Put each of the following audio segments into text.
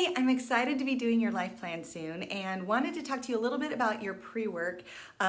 Hey, I'm excited to be doing your life plan soon and wanted to talk to you a little bit about your pre-work.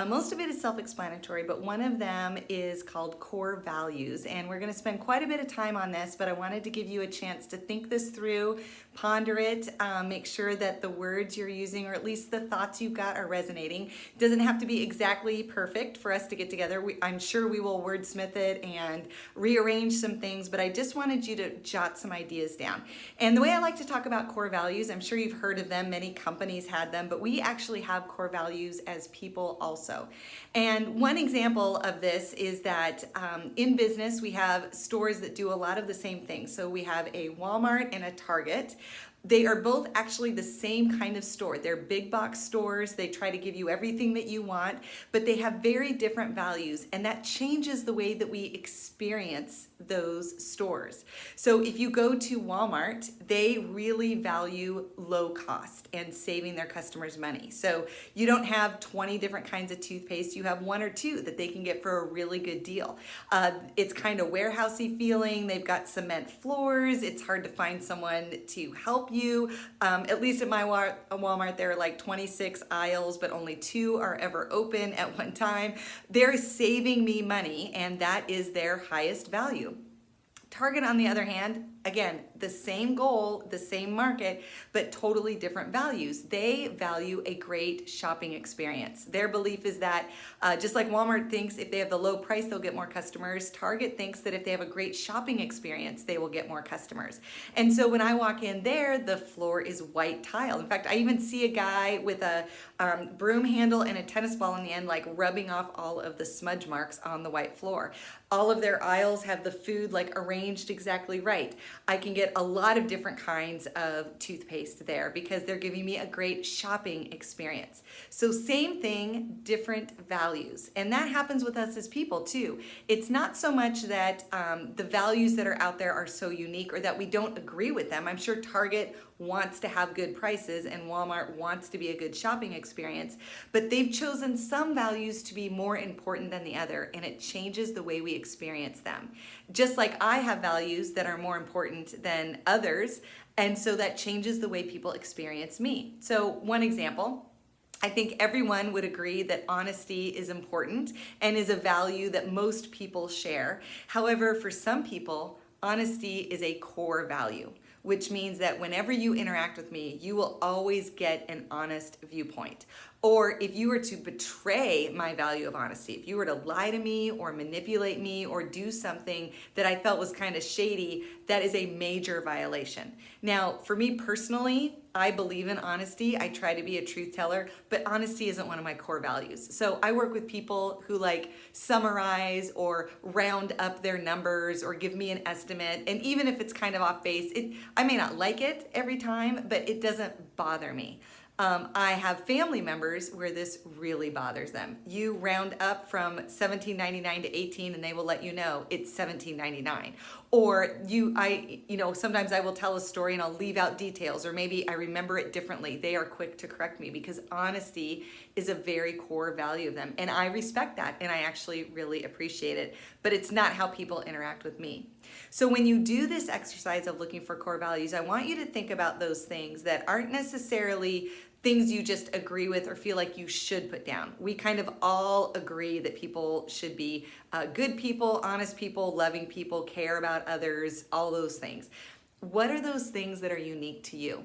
Most of it is self-explanatory, but one of them is called core values. And we're going to spend quite a bit of time on this, but I wanted to give you a chance to think this through, ponder it, make sure that the words you're using, or at least the thoughts you've got, are resonating. It doesn't have to be exactly perfect for us to get together. I'm sure we will wordsmith it and rearrange some things, but I just wanted you to jot some ideas down. And the way I like to talk about core values, I'm sure you've heard of them, many companies had them, but we actually have core values as people also. And one example of this is that in business we have stores that do a lot of the same things. So we have a Walmart and a Target. They are both actually the same kind of store. They're big box stores. They try to give you everything that you want, but they have very different values, and that changes the way that we experience those stores. So if you go to Walmart, they really value low cost and saving their customers money. So you don't have 20 different kinds of toothpaste. You have one or two that they can get for a really good deal. It's kind of warehousey feeling. They've got cement floors. It's hard to find someone to help you. At least at my Walmart, there are like 26 aisles, but only 2 are ever open at one time. They're saving me money, and that is their highest value. Target, on the other hand, again, the same goal, the same market, but totally different values. They value a great shopping experience. Their belief is that just like Walmart thinks if they have the low price, they'll get more customers, Target thinks that if they have a great shopping experience, they will get more customers. And so when I walk in there, the floor is white tile. In fact, I even see a guy with a broom handle and a tennis ball in the end, like rubbing off all of the smudge marks on the white floor. All of their aisles have the food like arranged exactly right. I can get a lot of different kinds of toothpaste there because they're giving me a great shopping experience. So same thing, different values. And that happens with us as people too. It's not so much that the values that are out there are so unique or that we don't agree with them. I'm sure Target wants to have good prices and Walmart wants to be a good shopping experience, but they've chosen some values to be more important than the other, and it changes the way we experience them. Just like I have values that are more important than others, and so that changes the way people experience me. So one example, I think everyone would agree that honesty is important and is a value that most people share. However, for some people, honesty is a core value, which means that whenever you interact with me, you will always get an honest viewpoint. Or if you were to betray my value of honesty, if you were to lie to me or manipulate me or do something that I felt was kind of shady, that is a major violation. Now, for me personally, I believe in honesty. I try to be a truth teller, but honesty isn't one of my core values. So I work with people who like summarize or round up their numbers or give me an estimate. And even if it's kind of off base, I may not like it every time, but it doesn't bother me. I have family members where this really bothers them. You round up from $17.99 to $18 and they will let you know it's $17.99. Or sometimes I will tell a story and I'll leave out details, or maybe I remember it differently. They are quick to correct me because honesty is a very core value of them. And I respect that and I actually really appreciate it, but it's not how people interact with me. So when you do this exercise of looking for core values, I want you to think about those things that aren't necessarily things you just agree with or feel like you should put down. We kind of all agree that people should be good people, honest people, loving people, care about others, all those things. What are those things that are unique to you?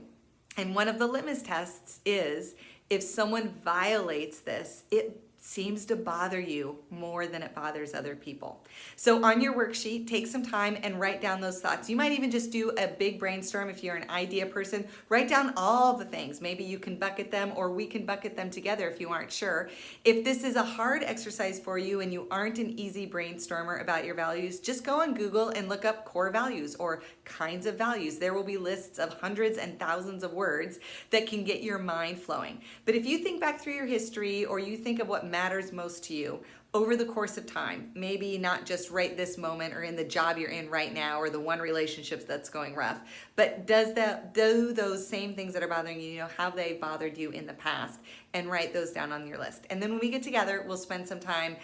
And one of the litmus tests is if someone violates this, it seems to bother you more than it bothers other people. So on your worksheet, take some time and write down those thoughts. You might even just do a big brainstorm if you're an idea person. Write down all the things. Maybe you can bucket them or we can bucket them together if you aren't sure. If this is a hard exercise for you and you aren't an easy brainstormer about your values, just go on Google and look up core values or kinds of values. There will be lists of hundreds and thousands of words that can get your mind flowing. But if you think back through your history or you think of what matters most to you, over the course of time. Maybe not just right this moment or in the job you're in right now or the one relationship that's going rough, but do those same things that are bothering you, have they bothered you in the past? And write those down on your list. And then when we get together, we'll spend some time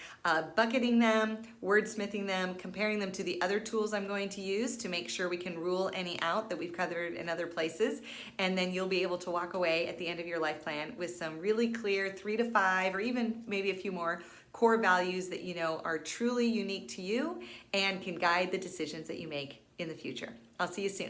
bucketing them, wordsmithing them, comparing them to the other tools I'm going to use to make sure we can rule any out that we've covered in other places. And then you'll be able to walk away at the end of your life plan with some really clear 3 to 5 or even maybe a few more core values that you know are truly unique to you and can guide the decisions that you make in the future. I'll see you soon.